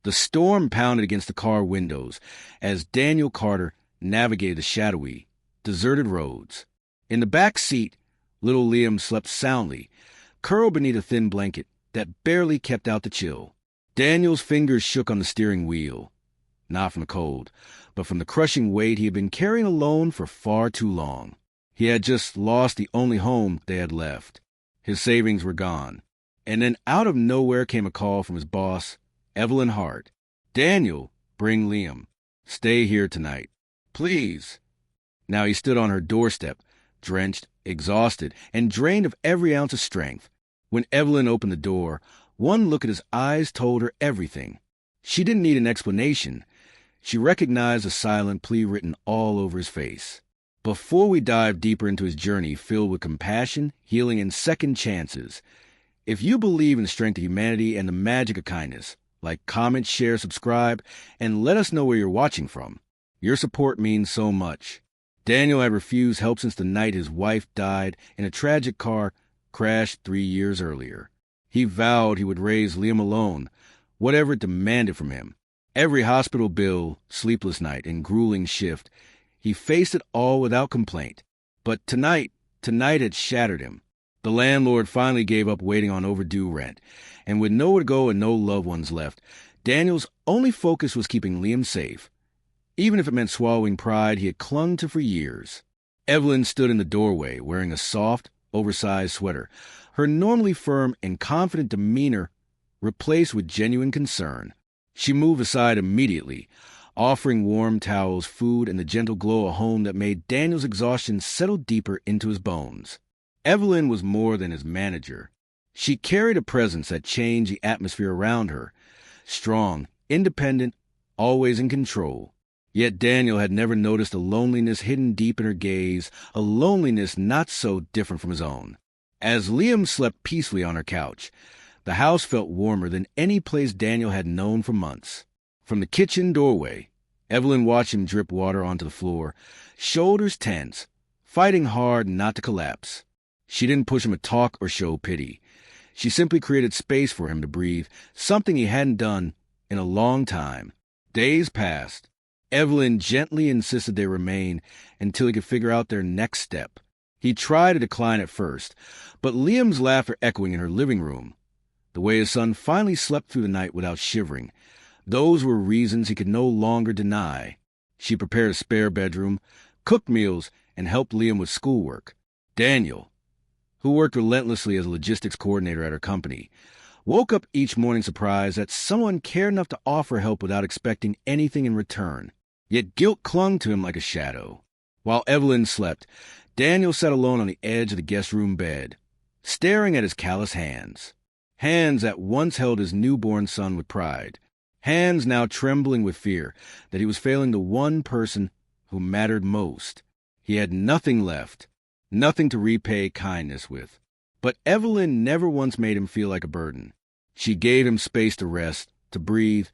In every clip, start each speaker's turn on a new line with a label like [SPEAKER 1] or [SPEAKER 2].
[SPEAKER 1] The storm pounded against the car windows as Daniel Carter navigated the shadowy, deserted roads. In the back seat, little Liam slept soundly, curled beneath a thin blanket that barely kept out the chill. Daniel's fingers shook on the steering wheel, not from the cold, but from the crushing weight he had been carrying alone for far too long. He had just lost the only home they had left. His savings were gone. And then out of nowhere came a call from his boss, Evelyn Hart. "Daniel, bring Liam. Stay here tonight. Please." Now he stood on her doorstep, drenched, exhausted, and drained of every ounce of strength. When Evelyn opened the door, one look at his eyes told her everything. She didn't need an explanation. She recognized the silent plea written all over his face. Before we dive deeper into his journey filled with compassion, healing, and second chances, if you believe in the strength of humanity and the magic of kindness, like, comment, share, subscribe, and let us know where you're watching from. Your support means so much. Daniel had refused help since the night his wife died in a tragic car crash 3 years earlier. He vowed he would raise Liam alone, whatever it demanded from him. Every hospital bill, sleepless night, and grueling shift, he faced it all without complaint. But tonight had shattered him. The landlord finally gave up waiting on overdue rent, and with nowhere to go and no loved ones left, Daniel's only focus was keeping Liam safe, even if it meant swallowing pride he had clung to for years. Evelyn stood in the doorway, wearing a soft, oversized sweater, her normally firm and confident demeanor replaced with genuine concern. She moved aside immediately, offering warm towels, food, and the gentle glow of home that made Daniel's exhaustion settle deeper into his bones. Evelyn was more than his manager. She carried a presence that changed the atmosphere around her. Strong, independent, always in control. Yet Daniel had never noticed a loneliness hidden deep in her gaze, a loneliness not so different from his own. As Liam slept peacefully on her couch, the house felt warmer than any place Daniel had known for months. From the kitchen doorway, Evelyn watched him drip water onto the floor, shoulders tense, fighting hard not to collapse. She didn't push him to talk or show pity. She simply created space for him to breathe, something he hadn't done in a long time. Days passed. Evelyn gently insisted they remain until he could figure out their next step. He tried to decline at first, but Liam's laughter echoing in her living room, the way his son finally slept through the night without shivering, those were reasons he could no longer deny. She prepared a spare bedroom, cooked meals, and helped Liam with schoolwork. Daniel, who worked relentlessly as a logistics coordinator at her company, woke up each morning surprised that someone cared enough to offer help without expecting anything in return. Yet guilt clung to him like a shadow. While Evelyn slept, Daniel sat alone on the edge of the guest room bed, staring at his callous hands. Hands that once held his newborn son with pride. Hands now trembling with fear that he was failing the one person who mattered most. He had nothing left, nothing to repay kindness with. But Evelyn never once made him feel like a burden. She gave him space to rest, to breathe,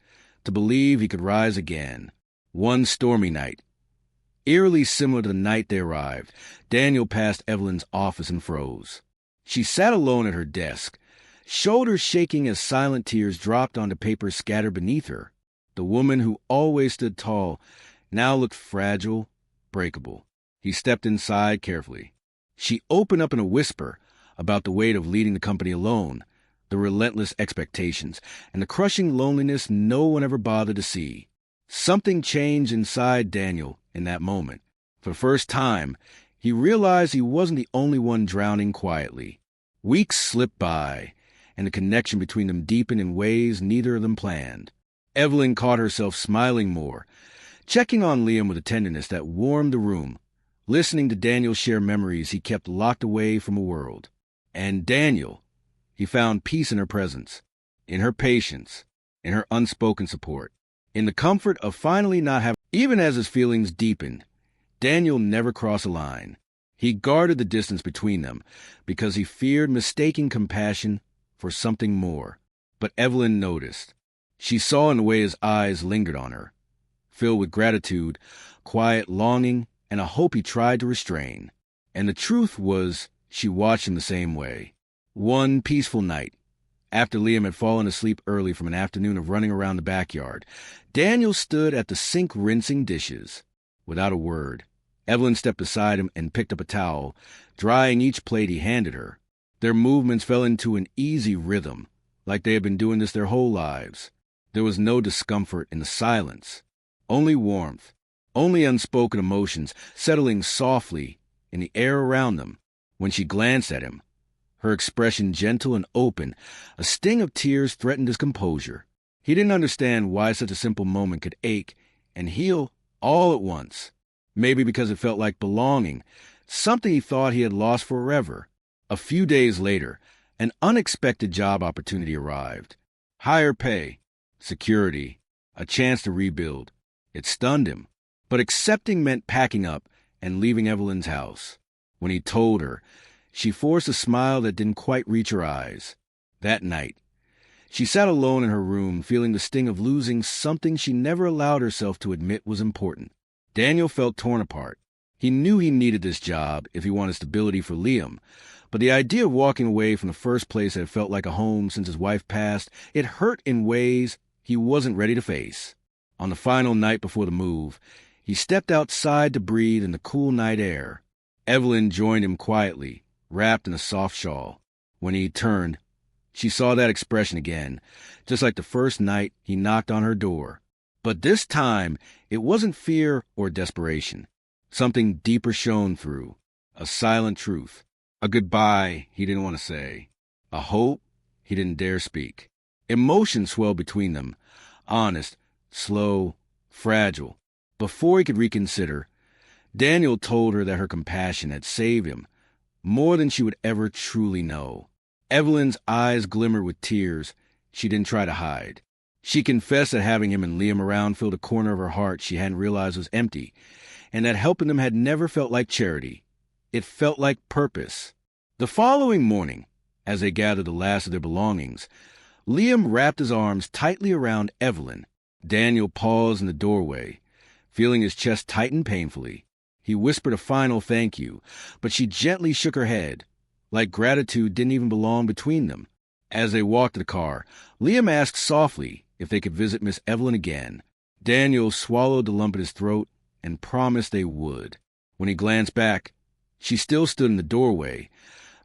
[SPEAKER 1] to believe he could rise again. One stormy night, eerily similar to the night they arrived, Daniel passed Evelyn's office and froze. She sat alone at her desk, shoulders shaking as silent tears dropped onto paper scattered beneath her. The woman who always stood tall now looked fragile, breakable. He stepped inside carefully. She opened up in a whisper about the weight of leading the company alone, the relentless expectations, and the crushing loneliness no one ever bothered to see. Something changed inside Daniel in that moment. For the first time, he realized he wasn't the only one drowning quietly. Weeks slipped by, and the connection between them deepened in ways neither of them planned. Evelyn caught herself smiling more, checking on Liam with a tenderness that warmed the room, listening to Daniel share memories he kept locked away from a world. And Daniel, he found peace in her presence, in her patience, in her unspoken support, in the comfort of finally not having. Even as his feelings deepened, Daniel never crossed a line. He guarded the distance between them because he feared mistaking compassion for something more. But Evelyn noticed. She saw in the way his eyes lingered on her, filled with gratitude, quiet longing, and a hope he tried to restrain. And the truth was, she watched him the same way. One peaceful night, After Liam had fallen asleep early from an afternoon of running around the backyard, Daniel stood at the sink rinsing dishes. Without a word, Evelyn stepped beside him and picked up a towel, drying each plate he handed her. Their movements fell into an easy rhythm, like they had been doing this their whole lives. There was no discomfort in the silence, only warmth, only unspoken emotions settling softly in the air around them. When she glanced at him, her expression gentle and open, a sting of tears threatened his composure. He didn't understand why such a simple moment could ache and heal all at once. Maybe because it felt like belonging, something he thought he had lost forever. A few days later, an unexpected job opportunity arrived. Higher pay, security, a chance to rebuild. It stunned him, but accepting meant packing up and leaving Evelyn's house. When he told her, she forced a smile that didn't quite reach her eyes. That night, she sat alone in her room, feeling the sting of losing something she never allowed herself to admit was important. Daniel felt torn apart. He knew he needed this job if he wanted stability for Liam, but the idea of walking away from the first place that had felt like a home since his wife passed, it hurt in ways he wasn't ready to face. On the final night before the move, he stepped outside to breathe in the cool night air. Evelyn joined him quietly, wrapped in a soft shawl. When he turned, she saw that expression again, just like the first night he knocked on her door. But this time, it wasn't fear or desperation. Something deeper shone through, a silent truth, a goodbye he didn't want to say, a hope he didn't dare speak. Emotion swelled between them, honest, slow, fragile. Before he could reconsider, Daniel told her that her compassion had saved him more than she would ever truly know. Evelyn's eyes glimmered with tears she didn't try to hide. She confessed that having him and Liam around filled a corner of her heart she hadn't realized was empty, and that helping them had never felt like charity. It felt like purpose. The following morning, as they gathered the last of their belongings, Liam wrapped his arms tightly around Evelyn. Daniel paused in the doorway, feeling his chest tighten painfully. He whispered a final thank you, but she gently shook her head, like gratitude didn't even belong between them. As they walked to the car, Liam asked softly if they could visit Miss Evelyn again. Daniel swallowed the lump in his throat and promised they would. When he glanced back, she still stood in the doorway,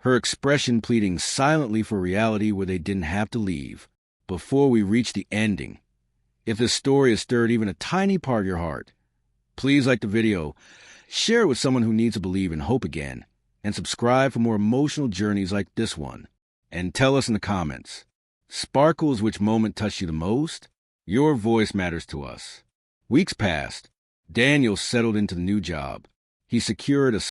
[SPEAKER 1] her expression pleading silently for reality where they didn't have to leave. Before we reach the ending, if this story has stirred even a tiny part of your heart, please like the video, share it with someone who needs to believe in hope again, and subscribe for more emotional journeys like this one. And tell us in the comments, Sparkles, which moment touched you the most? Your voice matters to us. Weeks passed. Daniel settled into the new job. He secured a